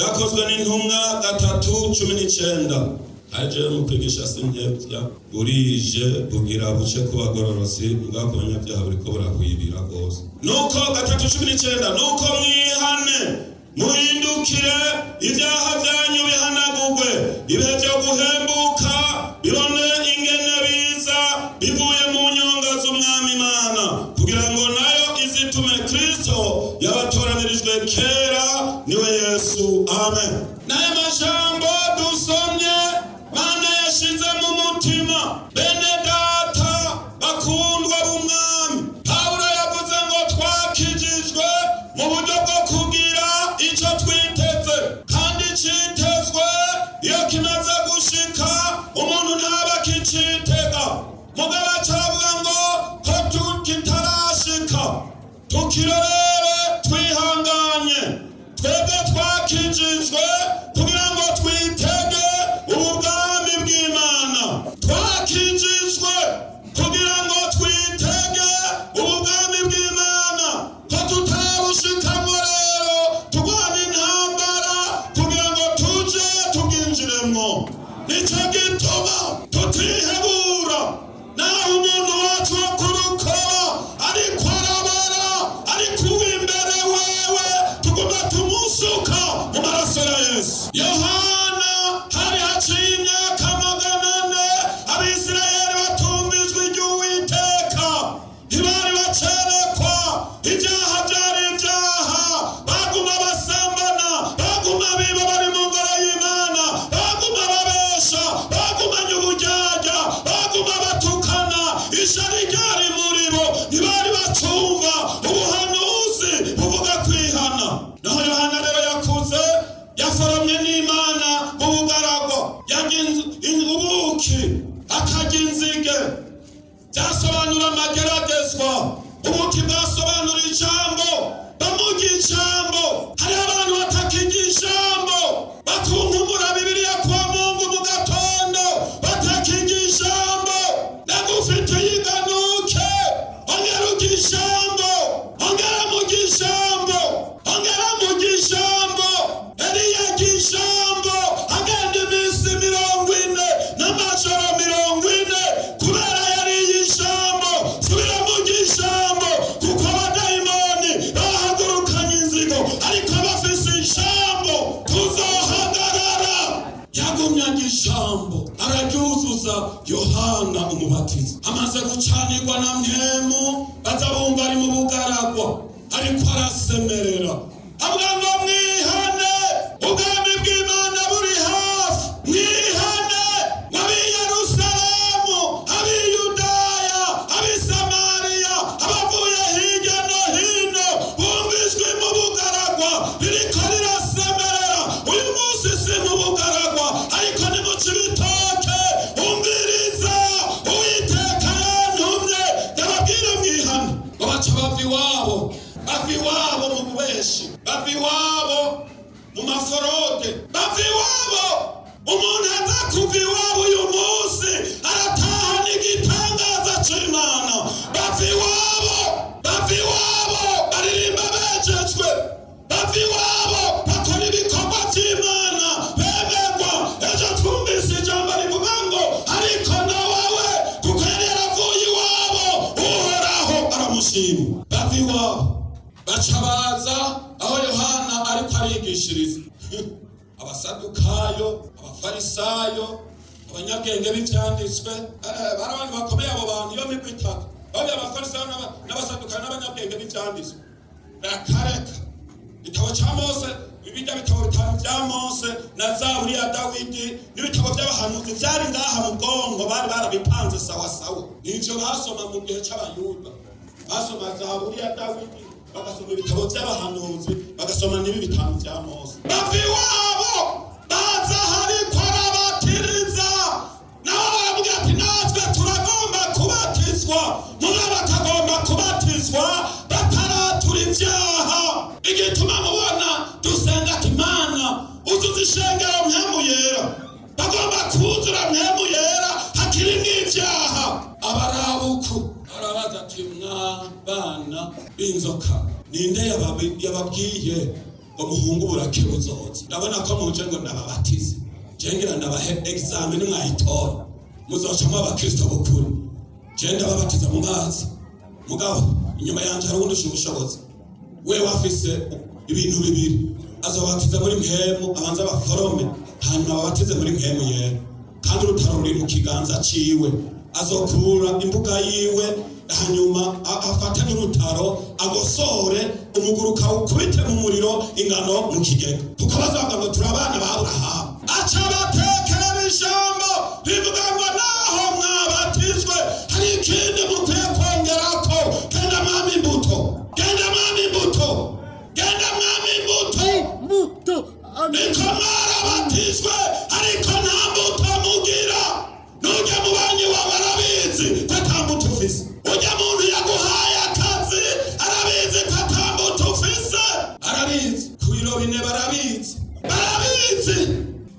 Byakozwe n'intumwa 3:19. Aje mu kwigisha sinkebya burije bugira buce kubagororotsi bwakonya byaha buriko burakwibira gose. Nuko 3:19 nuko mwihane muhindukire ibyaha byanyu bihanagurwe ibihe byo guhembuka birone ingene biza bivuye mu nyonga z'umwami Imana kugira ngo nayo izitume Kristo yabatoranirijwe kera niwe Yesu. Amen. Naye majambo dusomye Mana yashize mu mutima bene data bakundwa b'umwami. Pawulo yavuze ngo twakijijwe mu buryo bwo kugira icyo twiteze, kandi citezwe iyo kimaze gushika umuntu ntaba kicitega. Mugabo acavuga ngo ko kitarashika tukirorere twihanganye. Twebwe twakijijwe kugira ngo twitege ubwami bw'Imana. Twakijijwe kugira ngo twitege ubwami bw'Imana, ko tutabushikamwo rero tugwana intambara kugira ngo tuje tubwinjiremwo. Nico gituma tutihebura naho umuntu wacu wo kurukora ariko arabara ariko uw'imbere wewe tuguma tumusuka mu maraso ya Yesu. Yohana hari haciye imyaka 400 Abisirayeli batumvijwe iry'Uwiteka, ntibari bacerekwa ibyaha byari ibyaha, baguma basambana, baguma biba bari mu ngoro y'Imana, baguma babesha, bagumanye uburyarya, baguma batukana, ishari ryari muri bo, ntibari bacumva ubuhanuzi buvuga kwihana. Naho Yohana rero yakuze yaforomye n'Imana mu bugaragwa, yagize ubuki akarya inzige, byasobanura amageragezwa. Ubuki bwasobanura ijambo, bamuga ijambo. Hari abantu batakiga ijambo, bakunkumura Bibiliya kwa Mungu mu gatondo, batakiga ijambo. Ndagufite yiganuke, ongera uga ijambo, ongera muga ijambo, ongera muga ijambo. Eliya aga ijambo, agenda iminsi 40 n'amajoro 40 kubera yariye ijambo. Subira muga ijambo, kuko abadayimoni bahagurukanye inzigo, ariko abafise ijambo tuzohagarara. Yagumye aga ijambo araryuzuza Yohana umubatizi. Amaze gucanirwa na mpwemu, baza bumva ari mu bugaragwa, ariko arasemerera avuga ngo mwihane, ubwami bw'Imana buri hafi. Mwihane ab'i Yerusalemu, ab'i Yudaya, ab'i Samariya, abavuye hirya no hino, bumvijwe mu bugaragwa ririko rirasemerera. Uyu munsi si mu bugaragwa, ariko ni mu Cibitoke. Umviriza, Uwiteka yantumye ndababwire mwihane. Ngo baca bava iwabo mu bubeshi, bava iwabo mu maforode, bava iwabo. Umuntu aza kuva iwabo uyu munsi aratahana igitangaza c'Imana. Bava iwabo baririmba bejejwe, bava iwabo bakora ibikorwa vy'Imana bemerwa. Ejo twumvise ijambo rivuga ngo ariko nawewe kuko yari yaravuye iwabo Uhoraho aramushima. Bava iwabo baca baza aho Yohana ariko arigishiriza. Abasadukayo, abafarisayo, abanyabwenge b'ivyanditswe, bari abantu bakomeye. Abo bantu iyo migwi itatu, baba abafarisayo n'abasadukayo n'abanyabwenge b'ivyanditswe, bakareka igitabo ca Mose, ibijya bitabo 5 bya Mose na Zaburi ya Dawidi n'ibitabo by'abahanuzi byari ngaha mu bwongo, bari barabipanze sawa sawa. Nivyo basoma mu gihe c'Abayuda, basoma Zaburi ya Dawidi, bagasoma ibitabo by'abahanuzi, bagasoma n'ibi 5 bya Mose. Bava iwabo baza hariko arabatiriza, nabo baravuga ati natwe turagomba kubatizwa. Mugabo batagomba kubatizwa bataratura ivyaha. Igituma mubona dusenga ati Mana uzuza ishengero mpemu yera, bagomba kuzura mpemu yera hakirimwo ivyaha. Abarabuku arabaza ati mwa bana b'inzoka, ninde yababwiye ngo muhungu burake buzoza. Ndabona ko muje ngo ndababatize, jengira ndabahe examen mwayitora, muzocamo abakristo bukuri. Je ndababatiza mu mazi, mugabo inyuma yanje hari uwundi ubushobozi. We wafise ibintu bibiri, azobatiza muri mpemu, abanza baforome, hanyuma babatize muri mpemu yera. Kandi urutaro ruri mu kiganza ciwe, azokura imbuga yiwe, hanyuma afate n'urutaro agosore umuguruka ukubite mu muriro ingano mu kigega. Kuko bazavuga ngo turabana ba Aburahamu. Aca batekera ijambo rivuga ngo naho mwabatizwe hari ikindi mukwiye kongerako. Genda mwami imbuto, genda mwami imbuto, genda mwami imbuto. Niko mwarabatizwe ariko nta mbuto mugira. Nujya mu banyi wawe arabizi ko ata mbuto ufise. Ujya muntu yaguhaye akazi arabizi ko ata mbuto ufise. Arabizi kuirobine barabizi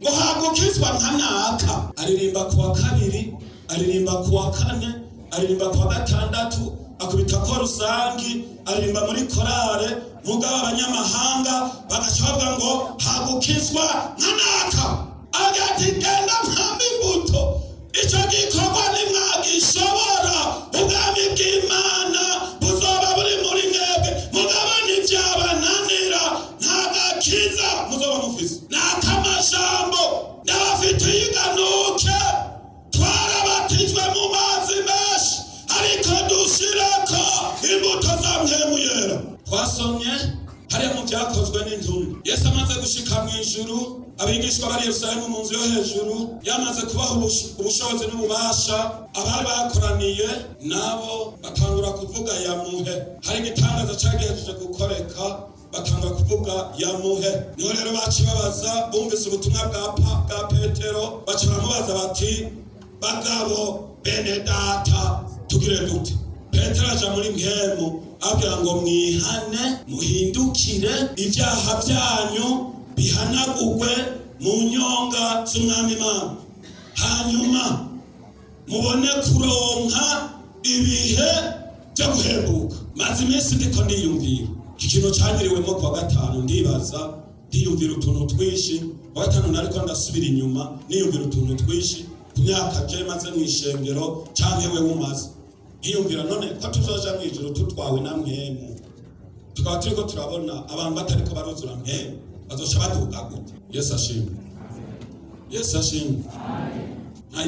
ngo hagukizwa nka naka. Aririmba kuwa kabiri, aririmba kuwa kane, aririmba kuwa gatandatu, akubita ko rusangi, aririmba muri korale. Mugabo abanyamahanga bagaca bavuga ngo hagukizwa nka naka. Agati genda mwami imbuto. Ico gikorwa nimwagishobora, ubwami bw'Imana buzoba buri muri mwebwe. Mugabo nivyabananira nta gakiza muzoba mufise. N'akamajambo n'abafitiye iganuke. Twarabatijwe mu mazi menshi ariko dushireko imbuto za mpemu yera. Twasomye hariya mu Vyakozwe n'Intumwa, Yesu amaze gushika mw'ijuru, abigishwa bari Yerusalemu mu nzu yo hejuru, yamaze kubaha ubushobozi n'ububasha. Abari bakoraniye nabo batangura kuvuga yamuhe. Hari igitangaza cagihejeje gukoreka, batangura kuvuga yamuhe. Niho rero baci babaza, bumvise ubutumwa bwa Petero, baca baramubaza bati bagabo bene data tugire dute? Petero aja muri mpemu abwira ngo mwihane muhindukire, ivyaha vyanyu bihanagurwe mu nyonga z'umwami Imana, hanyuma mubone kuronka ibihe byo guhembuka. Maze iminsi ndiko ndiyumvira iki kintu canyiriwemo kuwa gatanu, ndibaza ndiyumvira utuntu twishi. Kuwa gatanu nariko ndasubira inyuma niyumvira utuntu twishi ku myaka je maze mw'ishengero canke wewe umaze. Nkiyumvira none ko tuzoja mw'ijuru tutwawe na mpemu, tukaba turiko turabona abantu batariko baruzura mpemu, bazoca baduga gute? Yesu ashimwe, Yesu ashimwe.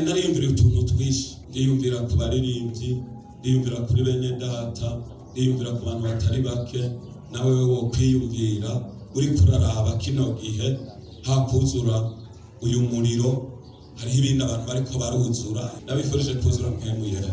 Nariyumvira utuntu twishi, ndiyumvira ku baririmbyi, ndiyumvira kuri bene data, ndiyumvira ku bantu batari bake. Nawe wo kwiyumvira uri kuraraba kino gihe hakuzura uyu muriro, hariho ibindi abantu bariko baruzura. Ndabifurije kuzura mpemu yera.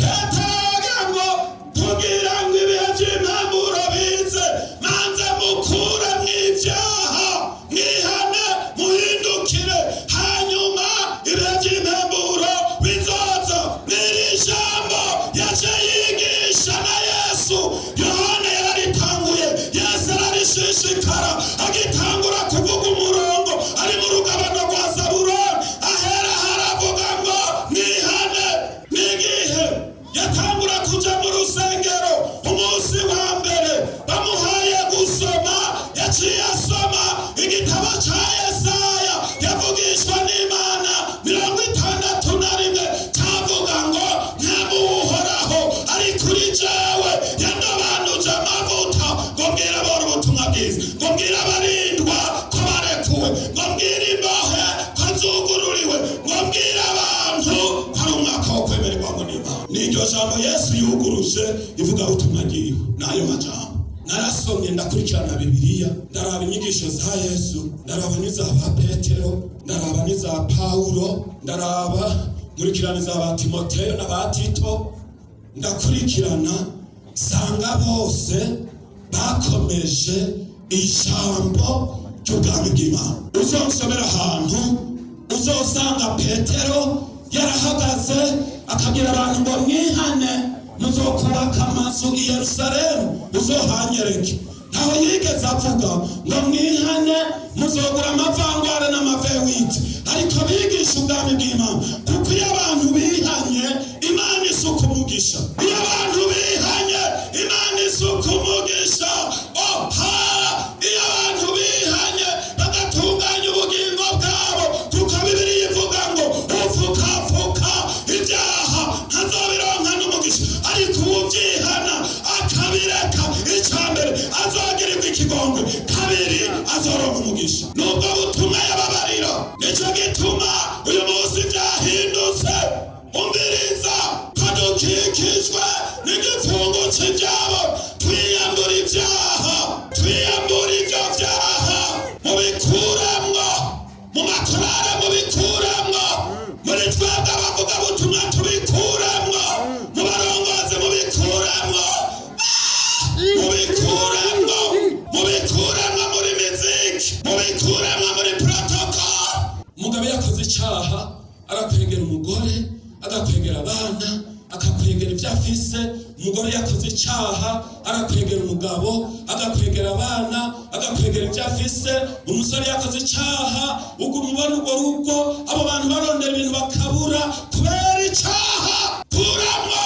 Tatagambo tugira ngo ibihe vy'impemburo bize, manze mukure mw'ivyaha, mwihane muhindukire, hanyuma ibihe vy'impemburo bizoza. N'iri jambo yaje yigisha na Yesu, Yohana yararitanguye, Yesu ararishishikara, agitangura kuvuga umurongo ari mu rugabano rwa Zabuloni. Ahera haravuga ngo mwihane. N'igihe yatangura kuja mu rusengero umunsi wa mbere, bamuhaye gusoma, yaciye asoma igitabo ca Yesaya yavugishwa n'Imana 61 cavuga ngo ntamuhoraho ari kuri jewe, yandobanuje amavuta ngo mbwira abora ubutumwa bwiza, ngo mbwira abarindwa ko barekuwe, ngo mbwira imbohe ko zugururiwe, ngo mbwira abantu ko ari umwaka wo kwemererwa ngo n'Imana. N'iryo jambo Yesu yuguruje ivuga ubutumwa bwiwe. N'ayo majambo narasomye, ndakurikirana Bibiliya, ndaraba inyigisho za Yesu, ndaraba n'iza ba Petero, ndaraba n'iza Paulo, ndaraba nkurikirana iza ba Timoteyo na ba Tito, ndakurikirana sanga bose bakomeje ijambo ry'ubwami bw'Imana. Uzonsomera ahantu uzosanga Petero yarahagaze akagira abantu ngo mwihane, muzokubaka amazu i Yerusalemu uzohanyereke. Ntaho yigeze avuga ngo mwihane muzogura amavangware n'amavewiti, ariko bigisha ubwami bw'Imana. Kuko iyo abantu bihanye, Imana isuka umugisha. Iyo abantu bihanye, Imana isuka umugisha. Iyo umugisha. Nubwo butumwa yababarira, nico gituma uyu munsi byahindutse. Umviriza, kadukikijwe n'igifungo cy'ibyabo. Twiyambura ibyaha, twiyambura ibyo byaha, mubikuramwo mu makorari, mubikuramwo muri twebwe abavuga butumwa, tubikuramwo mu barongozi, mubikuramwo mubikuramwo muri miziki, mubikuramwo muri protocol. Umugabo yakoze icyaha arakwegera umugore, agakwegera abana, akakwegera ibyo afise. Umugore yakoze icyaha arakwegera umugabo, agakwegera abana, agakwegera ibyo afise. Umusore yakoze icyaha ugumubona urwo rugo, abo bantu barondera ibintu bakabura kubera icyaha. Kuramwo,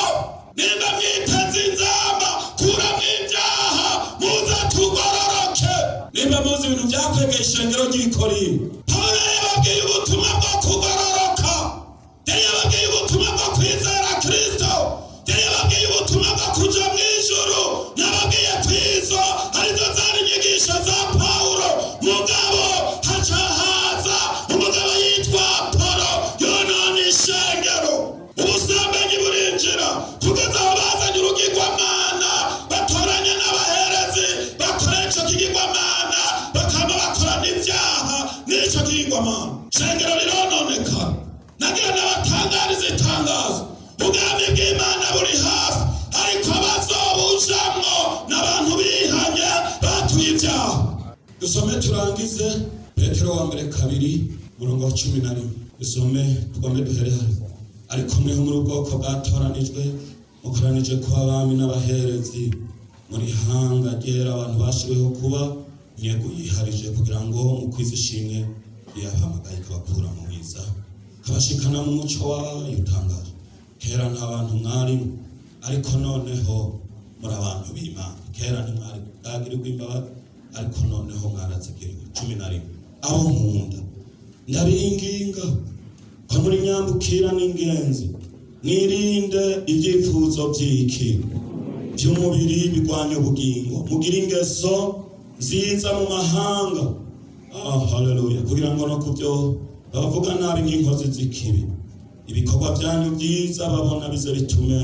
nimba mwiteze inzamba, kuramwo ibyaha, muze tugororoke. Nimba muzi ibintu byakwegeye ishengero ry'Ikorinto, Pawulo yababwiye ubutumwa bwo kugororoka, yababwiye ubutumwa bwo kwizera Kristo, yababwiye ubutumwa bwo kuja mu ijuru. Nababwiye kwizo arizo zari inyigisho za Pawulo. Mugabo haca haza umugabo yitwa Apolo yonona ishengero. Ubusambanyi burinjira kugeza aho bazanye urugirwamana, batoranya n'abaherezi bakora ico kigirwamana, bakama bakora n'ibyaha n'ico kigirwamana. Ishengero rirononeka. Nagira n'abatangariza itangazo, ubwami bw'Imana buri hafi, ariko abazobujamwo n'abantu bihanye batuye ibyaha. Dusome turangize Petero wa mbere 2:11. Dusome twombe duhere hano. Ariko mweho muri ubwoko bwatoranijwe, mukoranije kwa abami n'abaherezi, muri hanga ryera, abantu bashiriweho kuba intego yiharije, kugira ngo mukwize ishimwe yahamagaye kabakura mu mwiza, kabashikana mu muco wayo utangaje. Kera nta bantu mwarimu, ariko noneho muri abantu b'Imana. Kera ntimwari bwagirirwa imbabazi, ariko noneho mwarazigiriwe. 11. Abo nkunda ndabinginga ko muri nyambukira n'ingenzi, mwirinde ibyifuzo by'iki by'umubiri bigwanya ubugingo, mugira ingeso nziza mu mahanga. Haleluya. Kugira ngo no kubyo bavuga nabi nk'inkozi z'ikibi, ibikorwa byanyu byiza babona bize bitume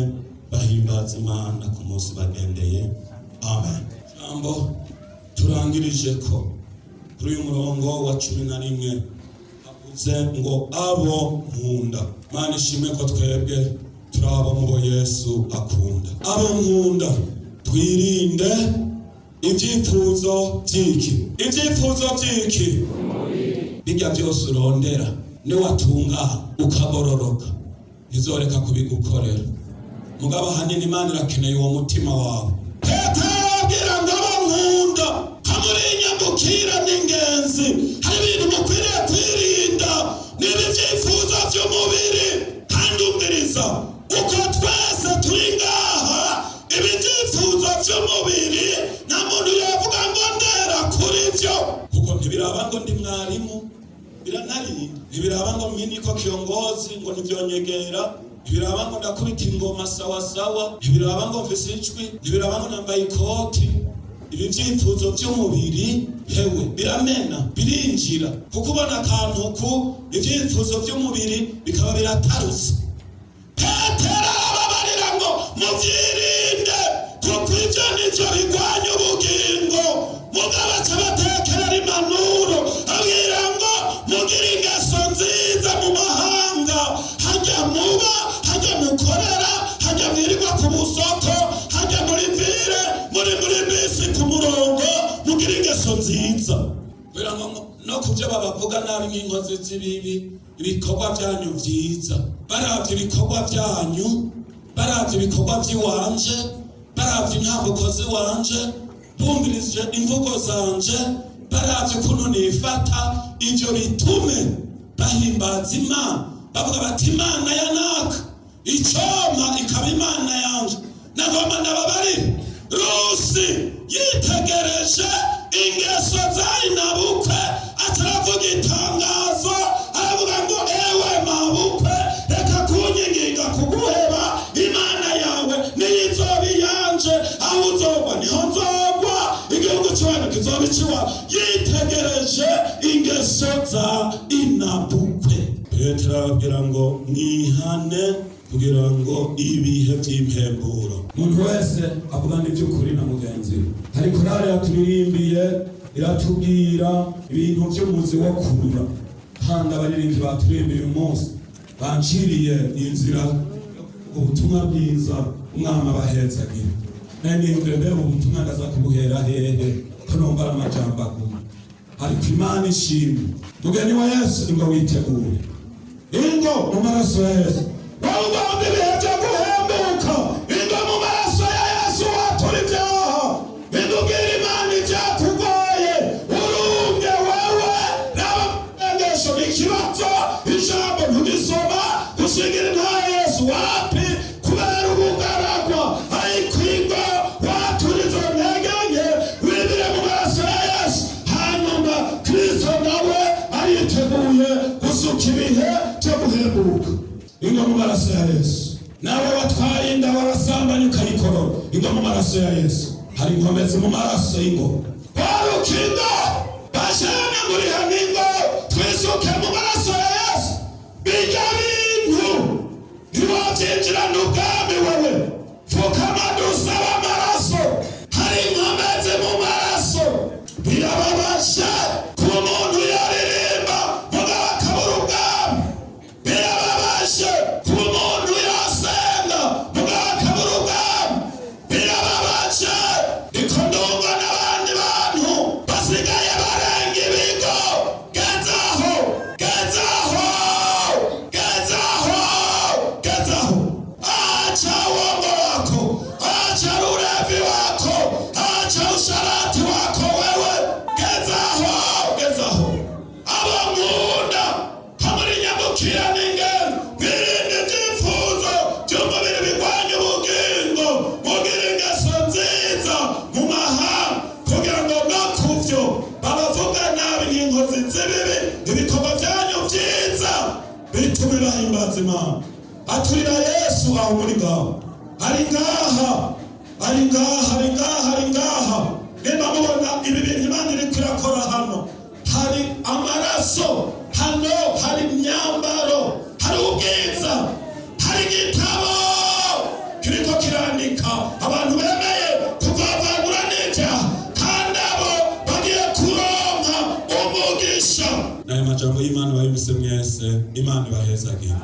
bahimbaza Imana ku munsi bagendeye. Amen. Jambo turangirije ko kuri uyu murongo wa 11 havuze ngo abo nkunda. Mana ishimwe ko twebwe turabo mu bo Yesu akunda. Abo nkunda, twirinde ibyifuzo by'iki. Ibyifuzo by'iki bijya byose urondera, ni watunga ukagororoka, ntizoreka kubigukorera. Mugabo hanini Imana irakeneye uwo mutima wawe. Petero ababwira ngo abo nkunda, hamuri inyambukira n'ingenzi, hari ibintu mukwiriye kwirinda, niba ibyifuzo by'umubiri. Kandi umviriza, uko twese turi ngaha, ibi byifuzo by'umubiri nta muntu yavuga ngo ndera kuri byo, kuko ntibiraba ngo ndi mwarimu, biranarinda. Ntibiraba ngo mimi ko kiongozi ngo ntibyonyegera, ntibiraba ngo ndakubita ingoma sawa sawa, ntibiraba ngo mfise ijwi, ntibiraba ngo nambaye ikoti. Ibi byifuzo by'umubiri hewe biramena, birinjira, kuko ubona akantu ku ibyifuzo by'umubiri bikaba birataruse. Petero ababarira ngo mubyirinde, kuko ibyo nivyo bigwanya ubugingo. Mugabo aca abatekerera impanuro, abwira ngo mugire ingeso nziza mu mahanga, hajya muba, hajya mukorera, hajya mwirirwa ku busoko, hajya muri vire, muri bisi ku murongo, mugire ingeso nziza. Kubera ngo no kubyo babavuga nabi nk'inkozi z'ibibi, ibikorwa byanyu byiza, baravye ibikorwa byanyu, baravye ibikorwa by'iwanje, baravye intambuko z'iwanje, bumvirije imvugo zanje, baravye ukuntu nifata, ivyo bitume bahimbaza Imana, bavuga bati Imana ya naka icoma ikaba Imana yanje. Nagomba ndababarire, Rusi yitegereje ingeso zayi nabukwe, ataravuga itangazo, aravuga ngo ewe mabukwe, reka kunyinginga kuguheba, Imana yawe niyo izoba iyanje, aho uzogwa niho nzogwa, igihugu cy'abantu kizoba ikiwa. Yitegereje ingeso za inabukwe. Petero arababwira ngo mwihane kugira ngo ibihe by'impemburo. Umuntu wese avugana iby'ukuri na mugenzi we. Hari korali yaturirimbiye iratubwira ibintu by'umuzi wo kurura, kandi abaririmbyi baturirimbiye uyu munsi banciriye inzira ubutumwa bwiza umwami abahezagira. Nengende mbere ubutumwa ndaza kubuhera hehe ko nombara amajambo aguma. Ariko Imana ishimwe, mugeni wa Yesu ngo witegure ingo mu maraso ya Yesu. Wawugomba ibihe byo guhembuka, ingo mu maraso ya Yesu watura ibyaha. Bindubwira Imana ibyakugoye, urumye wewe n'abamengesho n'ikibazo, ijambo ntugisoma gushingira nta Yesu wapi kubera ubugaragwa. Ariko ingo watura izo ntege nke, wibire mu maraso ya Yesu. Hanyuma Kristo nawe ariteguye gusuka ibihe byo guhembuka. Ingo mu maraso ya Yesu. Nawe watwaye inda warasambanye ukayikorora, ingo mu maraso ya Yesu. Hari inkomezi mu maraso y'ingo. Warukingo bashana muri haningo, twisuke mu maraso ya Yesu. Bijya bintu ntiwabyinjirana ubwami wewe. Fukama dusaba amaraso. Hari inkomezi mu maraso. Birababasha ku muntu yaririmba mugabo akabura ubwami. Birababasha ku muntu yasenga mugabo akabura ubwami. Birababasha niko ndumva n'abandi bantu basigaye barenga ibigo. Gezaho, gezaho, gezaho, gezaho. Acha uongo wako, acha ulevi wako, acha usharati wako wewe. Gezaho, gezaho. Abamunda hamuri nyamukira n'ingendo, birinde ibyifuzo by'umubiri bigwanya ubugingo. Mugire ingeso nziza mu mahanga kugira ngo no kuvyo babavuga nabi nk'inkozi z'ibibi, ibikorwa byanyu byiza bitume bahimbaza Imana. Aturira Yesu aho muri ngaho. Ari ngaha, ari ngaha, ari ngaha, ari ngaha. Niba mubona ibi bintu Imana iriko irakora hano, hari amaraso hano, hari imyambaro, hari ubwiza, hari igitabo kiriko kirandika abantu bemeye kuvavanura n'ibyaha, kandi abo bagiye kuronka umugisha. N'ayo majambo y'Imana bayumvise mwese, Imana ibahezagire.